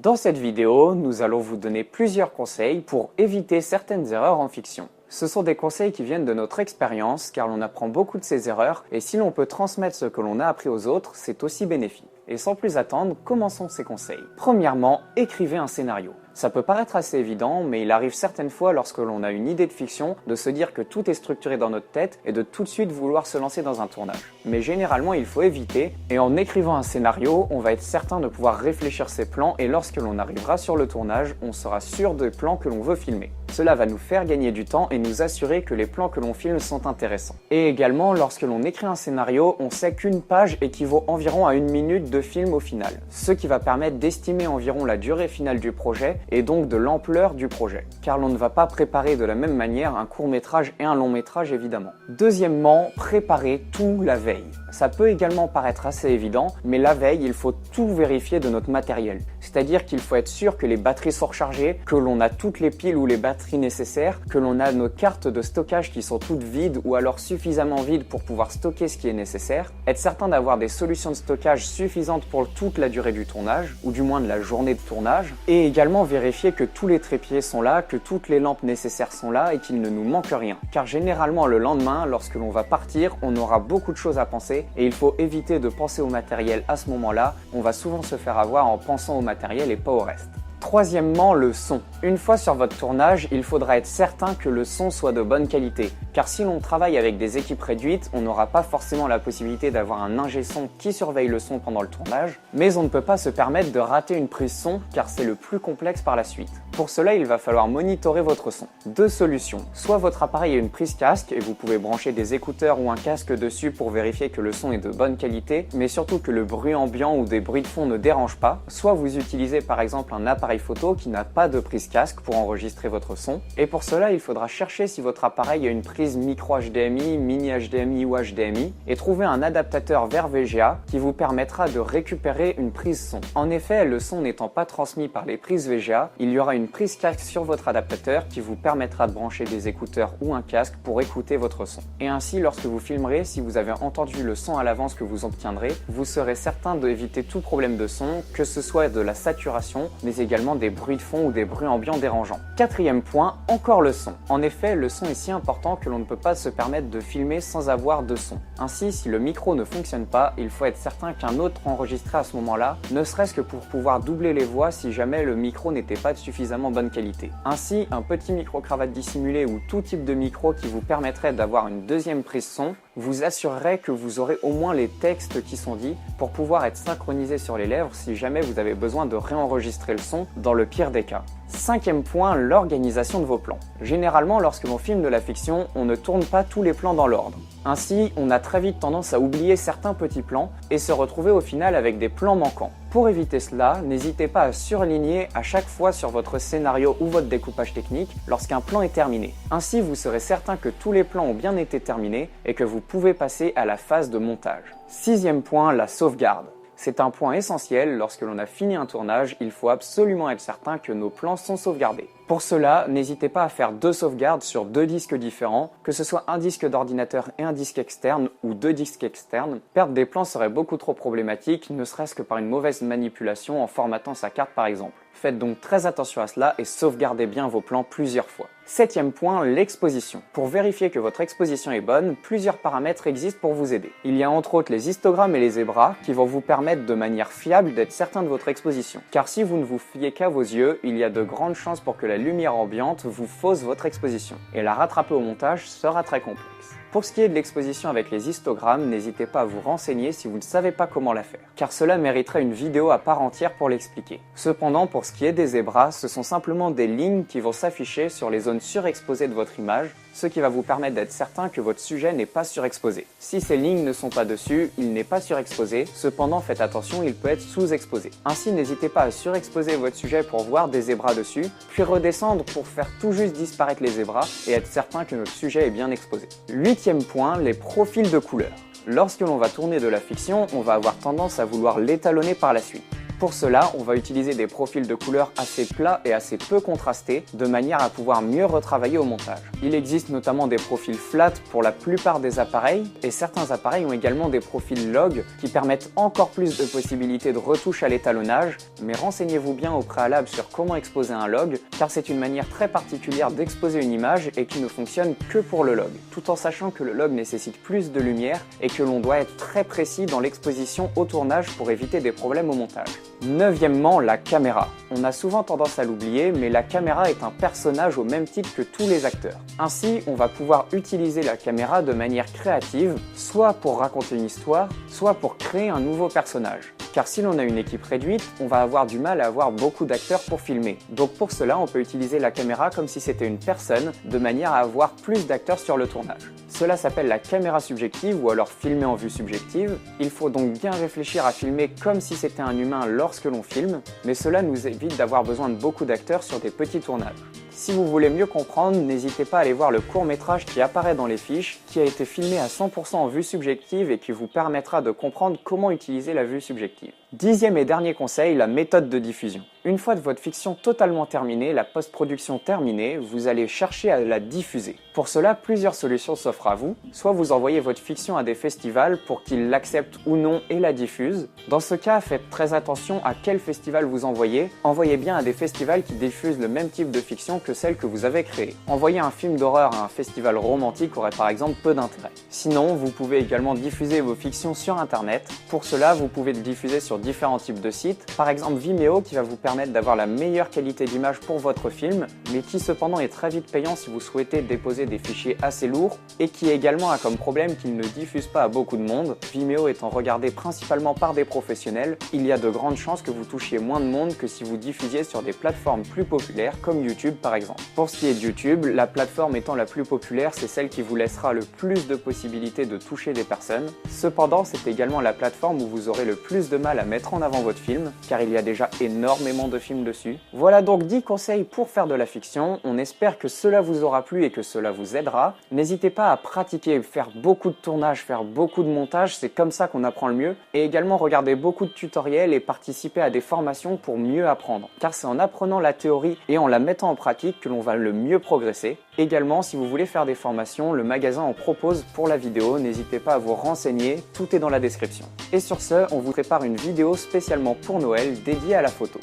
Dans cette vidéo, nous allons vous donner plusieurs conseils pour éviter certaines erreurs en fiction. Ce sont des conseils qui viennent de notre expérience car l'on apprend beaucoup de ces erreurs et si l'on peut transmettre ce que l'on a appris aux autres, c'est aussi bénéfique. Et sans plus attendre, commençons ces conseils. Premièrement, écrivez un scénario. Ça peut paraître assez évident, mais il arrive certaines fois lorsque l'on a une idée de fiction de se dire que tout est structuré dans notre tête et de tout de suite vouloir se lancer dans un tournage. Mais généralement, il faut éviter et en écrivant un scénario, on va être certain de pouvoir réfléchir ses plans et lorsque l'on arrivera sur le tournage, on sera sûr des plans que l'on veut filmer. Cela va nous faire gagner du temps et nous assurer que les plans que l'on filme sont intéressants. Et également, lorsque l'on écrit un scénario, on sait qu'une page équivaut environ à 1 minute de film au final, ce qui va permettre d'estimer environ la durée finale du projet et donc de l'ampleur du projet, car l'on ne va pas préparer de la même manière un court-métrage et un long-métrage évidemment. Deuxièmement, préparez tout la veille. Ça peut également paraître assez évident, mais la veille, il faut tout vérifier de notre matériel. C'est-à-dire qu'il faut être sûr que les batteries sont rechargées, que l'on a toutes les piles ou les batteries nécessaires, que l'on a nos cartes de stockage qui sont toutes vides ou alors suffisamment vides pour pouvoir stocker ce qui est nécessaire, être certain d'avoir des solutions de stockage suffisantes pour toute la durée du tournage, ou du moins de la journée de tournage, et également vérifier que tous les trépieds sont là, que toutes les lampes nécessaires sont là et qu'il ne nous manque rien. Car généralement le lendemain, lorsque l'on va partir, on aura beaucoup de choses à penser et il faut éviter de penser au matériel à ce moment-là, on va souvent se faire avoir en pensant au matériel et pas au reste. Troisièmement, le son. Une fois sur votre tournage, il faudra être certain que le son soit de bonne qualité. Car si l'on travaille avec des équipes réduites, on n'aura pas forcément la possibilité d'avoir un ingé son qui surveille le son pendant le tournage, mais on ne peut pas se permettre de rater une prise son car c'est le plus complexe par la suite. Pour cela, il va falloir monitorer votre son. Deux solutions. Soit votre appareil a une prise casque et vous pouvez brancher des écouteurs ou un casque dessus pour vérifier que le son est de bonne qualité, mais surtout que le bruit ambiant ou des bruits de fond ne dérangent pas. Soit vous utilisez par exemple un appareil photo qui n'a pas de prise casque pour enregistrer votre son. Et pour cela, il faudra chercher si votre appareil a une prise micro HDMI, mini HDMI ou HDMI et trouver un adaptateur vers VGA qui vous permettra de récupérer une prise son. En effet, le son n'étant pas transmis par les prises VGA, il y aura une prise casque sur votre adaptateur qui vous permettra de brancher des écouteurs ou un casque pour écouter votre son. Et ainsi, lorsque vous filmerez, si vous avez entendu le son à l'avance que vous obtiendrez, vous serez certain d'éviter tout problème de son, que ce soit de la saturation, mais également des bruits de fond ou des bruits ambiants dérangeants. Quatrième point, encore le son. En effet, le son est si important que l'on ne peut pas se permettre de filmer sans avoir de son. Ainsi, si le micro ne fonctionne pas, il faut être certain qu'un autre enregistré à ce moment-là, ne serait-ce que pour pouvoir doubler les voix si jamais le micro n'était pas de suffisamment bonne qualité. Ainsi, un petit micro-cravate dissimulé ou tout type de micro qui vous permettrait d'avoir une deuxième prise son vous assurerait que vous aurez au moins les textes qui sont dits pour pouvoir être synchronisé sur les lèvres si jamais vous avez besoin de réenregistrer le son dans le pire des cas. Cinquième point, l'organisation de vos plans. Généralement, lorsque l'on filme de la fiction, on ne tourne pas tous les plans dans l'ordre. Ainsi, on a très vite tendance à oublier certains petits plans et se retrouver au final avec des plans manquants. Pour éviter cela, n'hésitez pas à surligner à chaque fois sur votre scénario ou votre découpage technique lorsqu'un plan est terminé. Ainsi, vous serez certain que tous les plans ont bien été terminés et que vous pouvez passer à la phase de montage. Sixième point, la sauvegarde. C'est un point essentiel, lorsque l'on a fini un tournage, il faut absolument être certain que nos plans sont sauvegardés. Pour cela, n'hésitez pas à faire 2 sauvegardes sur 2 disques différents, que ce soit un disque d'ordinateur et un disque externe ou 2 disques externes. Perdre des plans serait beaucoup trop problématique, ne serait-ce que par une mauvaise manipulation en formatant sa carte par exemple. Faites donc très attention à cela et sauvegardez bien vos plans plusieurs fois. Septième point, l'exposition. Pour vérifier que votre exposition est bonne, plusieurs paramètres existent pour vous aider. Il y a entre autres les histogrammes et les zébras qui vont vous permettre de manière fiable d'être certain de votre exposition. Car si vous ne vous fiez qu'à vos yeux, il y a de grandes chances pour que la lumière ambiante vous fausse votre exposition. Et la rattraper au montage sera très complexe. Pour ce qui est de l'exposition avec les histogrammes, n'hésitez pas à vous renseigner si vous ne savez pas comment la faire, car cela mériterait une vidéo à part entière pour l'expliquer. Cependant, pour ce qui est des zébras, ce sont simplement des lignes qui vont s'afficher sur les zones surexposées de votre image, ce qui va vous permettre d'être certain que votre sujet n'est pas surexposé. Si ces lignes ne sont pas dessus, il n'est pas surexposé, cependant faites attention, il peut être sous-exposé. Ainsi, n'hésitez pas à surexposer votre sujet pour voir des zébras dessus, puis redescendre pour faire tout juste disparaître les zébras et être certain que notre sujet est bien exposé. Huitième point, les profils de couleurs. Lorsque l'on va tourner de la fiction, on va avoir tendance à vouloir l'étalonner par la suite. Pour cela, on va utiliser des profils de couleurs assez plats et assez peu contrastés, de manière à pouvoir mieux retravailler au montage. Il existe notamment des profils flat pour la plupart des appareils, et certains appareils ont également des profils log qui permettent encore plus de possibilités de retouche à l'étalonnage, mais renseignez-vous bien au préalable sur comment exposer un log, car c'est une manière très particulière d'exposer une image et qui ne fonctionne que pour le log, tout en sachant que le log nécessite plus de lumière et que l'on doit être très précis dans l'exposition au tournage pour éviter des problèmes au montage. Neuvièmement, la caméra. On a souvent tendance à l'oublier, mais la caméra est un personnage au même titre que tous les acteurs. Ainsi, on va pouvoir utiliser la caméra de manière créative, soit pour raconter une histoire, soit pour créer un nouveau personnage. Car si l'on a une équipe réduite, on va avoir du mal à avoir beaucoup d'acteurs pour filmer. Donc pour cela, on peut utiliser la caméra comme si c'était une personne, de manière à avoir plus d'acteurs sur le tournage. Cela s'appelle la caméra subjective ou alors filmer en vue subjective. Il faut donc bien réfléchir à filmer comme si c'était un humain lorsque l'on filme, mais cela nous évite d'avoir besoin de beaucoup d'acteurs sur des petits tournages. Si vous voulez mieux comprendre, n'hésitez pas à aller voir le court-métrage qui apparaît dans les fiches, qui a été filmé à 100% en vue subjective et qui vous permettra de comprendre comment utiliser la vue subjective. Dixième et dernier conseil, la méthode de diffusion. Une fois de votre fiction totalement terminée, la post-production terminée, vous allez chercher à la diffuser. Pour cela, plusieurs solutions s'offrent à vous. Soit vous envoyez votre fiction à des festivals pour qu'ils l'acceptent ou non et la diffusent. Dans ce cas, faites très attention à quel festival vous envoyez. Envoyez bien à des festivals qui diffusent le même type de fiction que celle que vous avez créée. Envoyer un film d'horreur à un festival romantique aurait par exemple peu d'intérêt. Sinon, vous pouvez également diffuser vos fictions sur Internet. Pour cela, vous pouvez le diffuser sur différents types de sites. Par exemple Vimeo qui va vous permettre d'avoir la meilleure qualité d'image pour votre film, mais qui cependant est très vite payant si vous souhaitez déposer des fichiers assez lourds et qui également a comme problème qu'il ne diffuse pas à beaucoup de monde. Vimeo étant regardé principalement par des professionnels, il y a de grandes chances que vous touchiez moins de monde que si vous diffusiez sur des plateformes plus populaires comme YouTube par exemple. Pour ce qui est de YouTube, la plateforme étant la plus populaire, c'est celle qui vous laissera le plus de possibilités de toucher des personnes. Cependant, c'est également la plateforme où vous aurez le plus de mal à mettre en avant votre film, car il y a déjà énormément de films dessus. Voilà donc 10 conseils pour faire de la fiction. On espère que cela vous aura plu et que cela vous aidera. N'hésitez pas à pratiquer, faire beaucoup de tournages, faire beaucoup de montage, c'est comme ça qu'on apprend le mieux. Et également regarder beaucoup de tutoriels et participer à des formations pour mieux apprendre. Car c'est en apprenant la théorie et en la mettant en pratique que l'on va le mieux progresser. Également, si vous voulez faire des formations, le magasin en propose pour la vidéo. N'hésitez pas à vous renseigner, tout est dans la description. Et sur ce, on vous prépare une vidéo spécialement pour Noël dédiée à la photo.